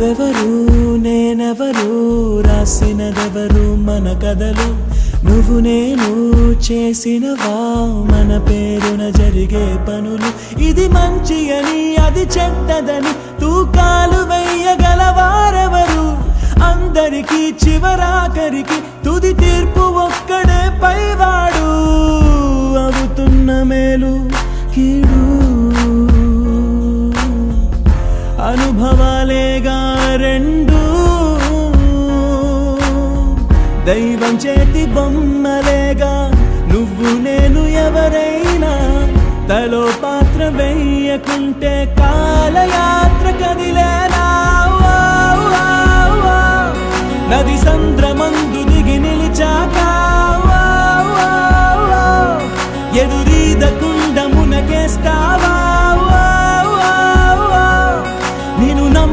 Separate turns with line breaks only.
నువ్వెవరు నేనెవరు రాసినదెవరు మన కథలు నువ్వు నేను చేసినవా మన పేరున జరిగే పనులు ఇది మంచి అని అది చెడ్డదని తూకాలు వేయగలవారెవరు అందరికీ చివరాఖరికి తుది తీర్పు ఒక్కడే పైవాడు అవుతున్న మేలు కీడు అనుభవాలేగా రెండు దైవం చేతి బొమ్మలేగా నువ్వు నేను ఎవరైనా తలో పాత్ర వేయకుంటే కాలయాత్ర కదిలేనా నది